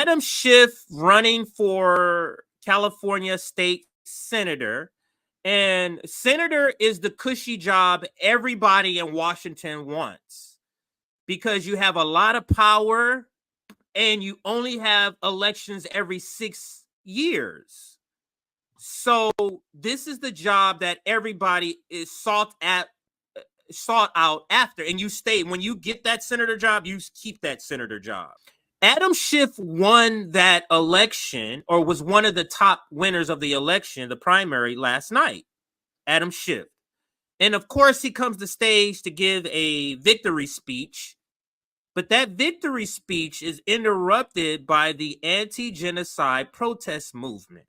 Adam Schiff running for California state senator. And senator is the cushy job everybody in Washington wants because you have a lot of power and you only have elections every 6 years. So this is the job that everybody is sought out after. And you stay. When you get that senator job, you keep that senator job. Adam Schiff won that election, or was one of the top winners of the election, the primary, last night. Adam Schiff. And of course, he comes to stage to give a victory speech. But that victory speech is interrupted by the anti-genocide protest movement.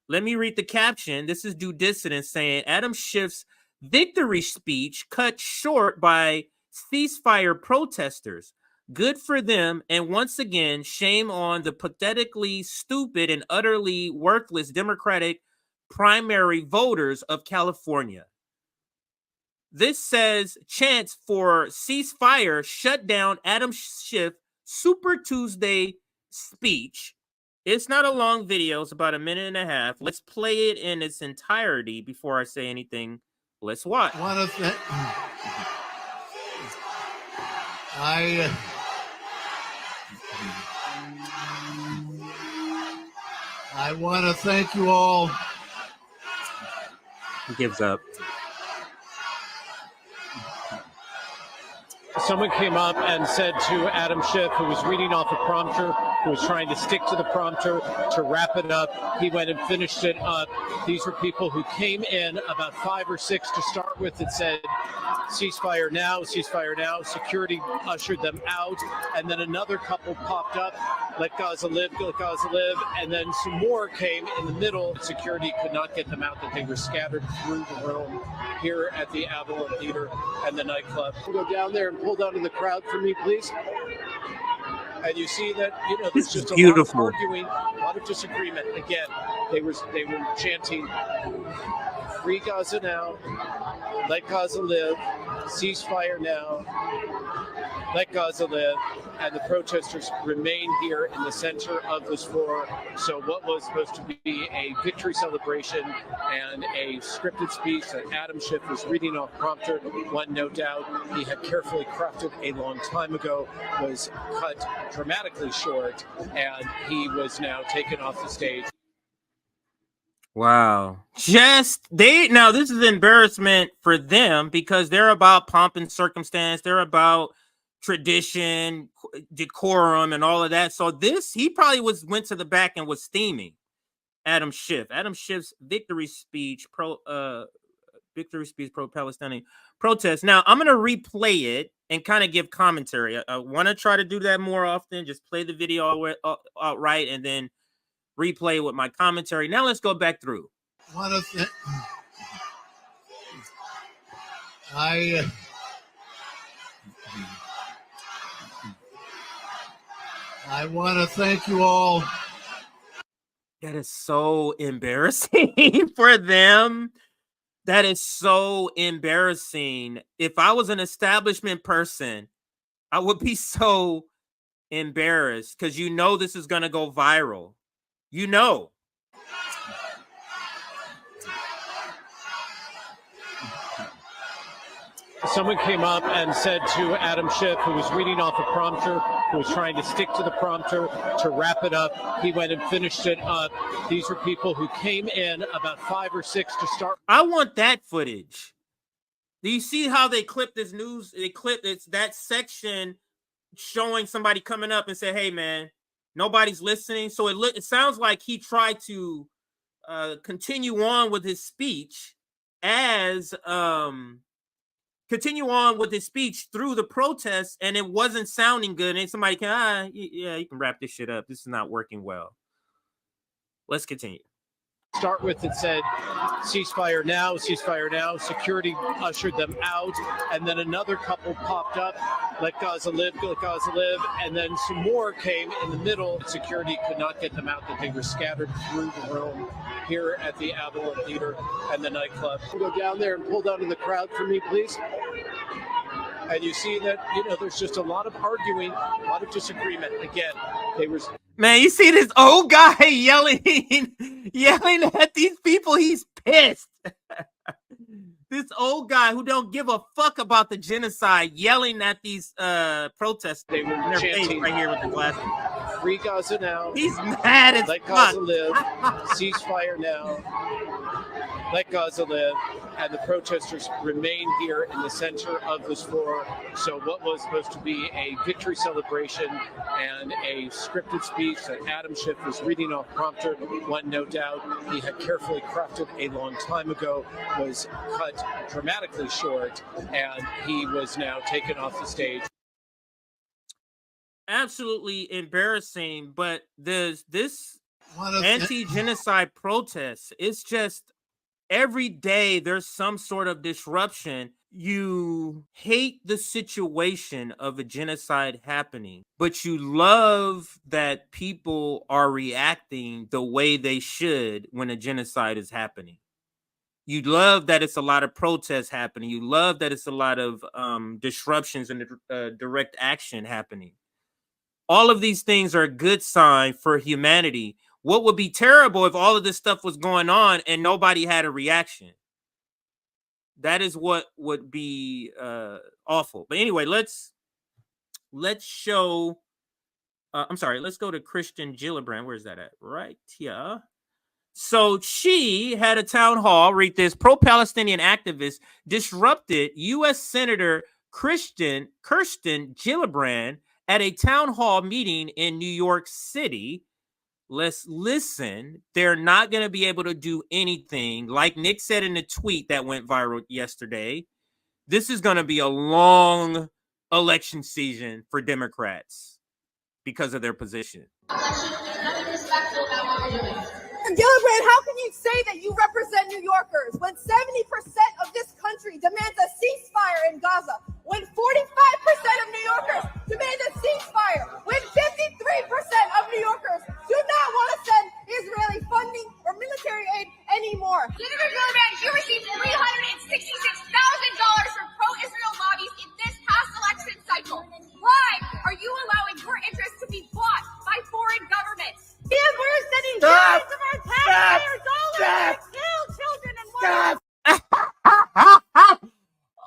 Let me read the caption. This is Due Dissident saying, Adam Schiff's victory speech cut short by ceasefire protesters. Good for them. And once again, shame on the pathetically stupid and utterly worthless Democratic primary voters of California. This says chants for ceasefire shut down Adam Schiff Super Tuesday speech. It's not a long video. It's about a minute and a half. Let's play it in its entirety before I say anything. Let's watch. I want to thank you all. He gives up. Someone came up and said to Adam Schiff, who was reading off a prompter, who was trying to stick to the prompter to wrap it up. He went and finished it up. These were people who came in, about 5 or 6 to start with, that said, ceasefire now, ceasefire now. Security ushered them out. And then another couple popped up, let Gaza live, let Gaza live. And then some more came in the middle. Security could not get them out, that they were scattered through the room here at the Avalon Theater and the nightclub. Go down there and pull down in the crowd for me, please. And you see that, there's just a lot of arguing, a lot of disagreement. Again, they were chanting, free Gaza now, let Gaza live, ceasefire now, let Gaza live. And the protesters remain here in the center of this floor. So what was supposed to be a victory celebration and a scripted speech that Adam Schiff was reading off prompter, one no doubt he had carefully crafted a long time ago, was cut dramatically short, and he was now taken off the stage. Wow. Now this is embarrassment for them because they're about pomp and circumstance. They're about tradition, decorum, and all of that. So he probably went to the back and was steaming Adam Schiff. Adam Schiff's victory speech pro-Palestinian protest. Now I'm going to replay it and kind of give commentary. I want to try to do that more often. Just play the video outright and then replay with my commentary. Now let's go back through. I want to thank you all. That is so embarrassing for them. That is so embarrassing. If I was an establishment person, I would be so embarrassed because this is going to go viral. Someone came up and said to Adam Schiff, who was reading off a prompter, who was trying to stick to the prompter to wrap it up. He went and finished it up. These were people who came in, about 5 or 6 to start. I want that footage. Do you see how they clip this news? It's that section showing somebody coming up and say, hey, man, nobody's listening. So it sounds like he tried to continue on with his speech through the protests, and it wasn't sounding good. And somebody you can wrap this shit up. This is not working well. Let's continue. Start with it said, ceasefire now, ceasefire now. Security ushered them out. And then another couple popped up, let Gaza live, let Gaza live. And then some more came in the middle. Security could not get them out, that they were scattered through the room here at the Avalon Theater and the nightclub. Go down there and pull down in the crowd for me, please. And you see that, there's just a lot of arguing, a lot of disagreement. Again, Man, you see this old guy yelling at these people. He's pissed. This old guy who don't give a fuck about the genocide yelling at these protesters. They were chanting right here with the glasses. Free Gaza now. He's mad as Let fuck. Gaza live. Ceasefire now. Let Gaza live. And the protesters remain here in the center of this floor. So what was supposed to be a victory celebration and a scripted speech that Adam Schiff was reading off prompter, one no doubt he had carefully crafted a long time ago, was cut dramatically short, and he was now taken off the stage. Absolutely embarrassing, but this anti-genocide protest, it's just every day there's some sort of disruption. You hate the situation of a genocide happening, but you love that people are reacting the way they should when a genocide is happening. You love that it's a lot of protests happening. You love that it's a lot of disruptions and direct action happening. All of these things are a good sign for humanity. What would be terrible if all of this stuff was going on and nobody had a reaction? That is what would be awful. But anyway, let's show. Let's go to Kirsten Gillabrand. Where's that at? Right here. So she had a town hall. Read this. Pro-Palestinian activists disrupted U.S. Senator Kirsten Gillabrand at a town hall meeting in New York City. Let's listen. They're not going to be able to do anything. Like Nick said in the tweet that went viral yesterday, this is going to be a long election season for Democrats because of their position. Gillibrand, how can you say that you represent New Yorkers when 70% of this country demands a ceasefire in Gaza, when 45% of New Yorkers demand a ceasefire, when 53% of New Yorkers do not want to send Israeli funding or military aid anymore? Senator Gillibrand, you received $366,000 from pro-Israel lobbies in this past election cycle. Why are you allowing your interests to be bought by foreign governments? Yeah, we're sending billions of our taxpayer dollars to kill children and women.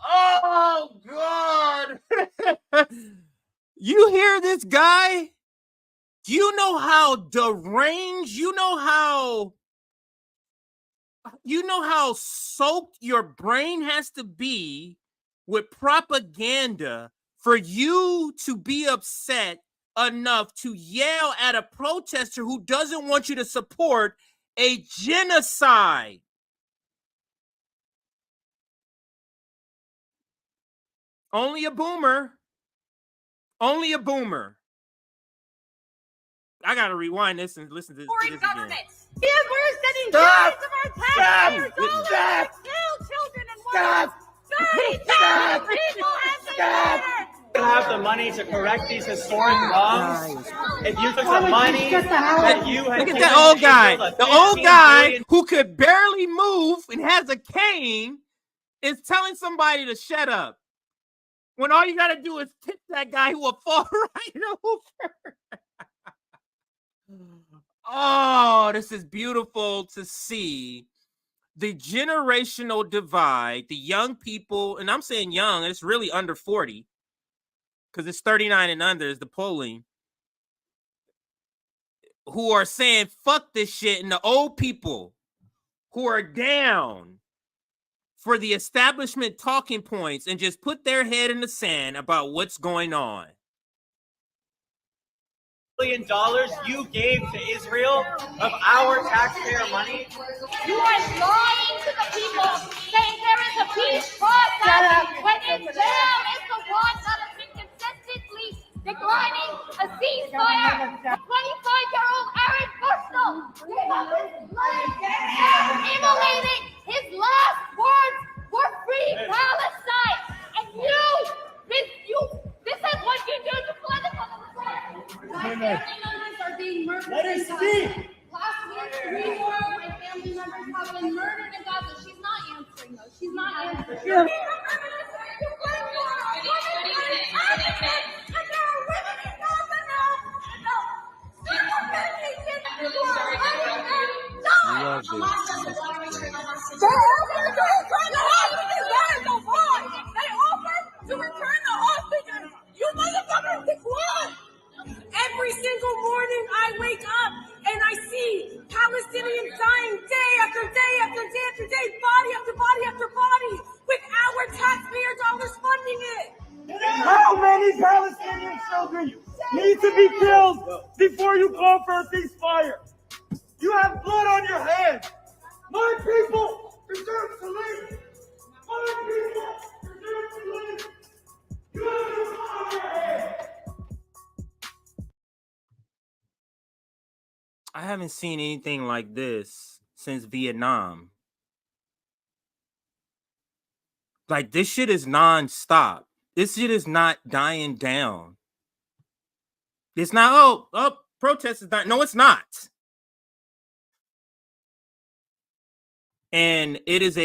Oh, God. You hear this guy? You know how deranged, you know how soaked your brain has to be with propaganda for you to be upset enough to yell at a protester who doesn't want you to support a genocide. Only a boomer. Only a boomer. I gotta rewind this and listen to this again. Yeah, we're sending billions of our taxpayer dollars to kill children and women. 30,000 people have been murdered. Have the money to correct these historic wrongs. If you took the money that you had, look at that old guy. The old guy who could barely move and has a cane is telling somebody to shut up. When all you gotta do is tip that guy who will fall right over. Oh, this is beautiful to see. The generational divide, the young people, and I'm saying young, it's really under 40. Because it's 39 and under is the polling, who are saying fuck this shit, and the old people who are down for the establishment talking points and just put their head in the sand about what's going on. $1 billion you gave to Israel of our taxpayer money. You are lying to the people, saying there is a peace process when Israel is the one that has been consistently declining a ceasefire. A 25-year-old Aaron Bushnell immolating his last words were free Palestine. And this is what you do to political. Family members are being murdered. Let her speak. Last week, 3 more of my family members have been murdered in Gaza. She's not answering, though. She's not answering. offered to return the hostages. That is a lie. They offered to return the hostages. You motherfuckers declined. Every single morning I wake up and I see Palestinians dying day after day after day after day, body after body after body, with our taxpayer dollars funding it. How many Palestinian children need to be killed before you call for a ceasefire? You have blood on your hands. My people deserve to live. My people deserve to live. You have blood on your hands. I haven't seen anything like this since Vietnam. Like, this shit is nonstop. This shit is not dying down. It's not, protest is dying. No, it's not. And it is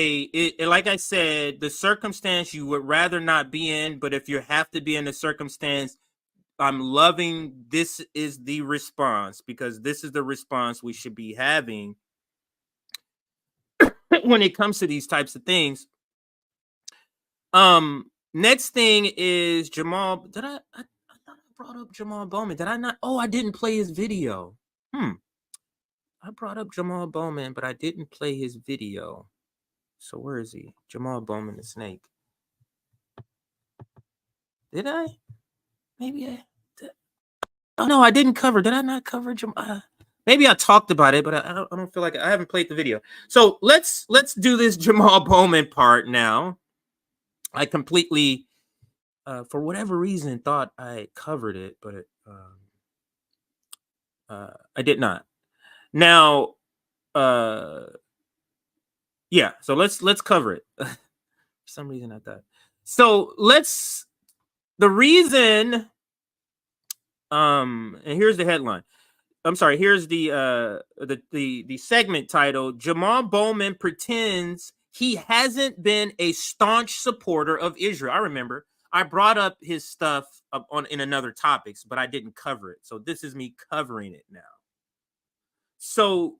like I said, the circumstance you would rather not be in, but if you have to be in the circumstance, I'm loving this is the response, because this is the response we should be having when it comes to these types of things. Next thing is Jamal. I thought I brought up Jamal Bowman. Did I not? Oh, I didn't play his video. I brought up Jamal Bowman, but I didn't play his video. So where is he? Jamal Bowman, the snake. Did I? Maybe I did. Oh no, I didn't cover. Did I not cover Jamal? Maybe I talked about it, but I don't feel like I haven't played the video. So let's do this Jamal Bowman part now. I completely, for whatever reason, thought I covered it, but I did not. Now, yeah. So let's cover it. For some reason, I thought. So the reason. And here's the headline. I'm sorry. Here's the segment title. Jamal Bowman pretends he hasn't been a staunch supporter of Israel. I remember I brought up his stuff in another topics, but I didn't cover it. So this is me covering it now. So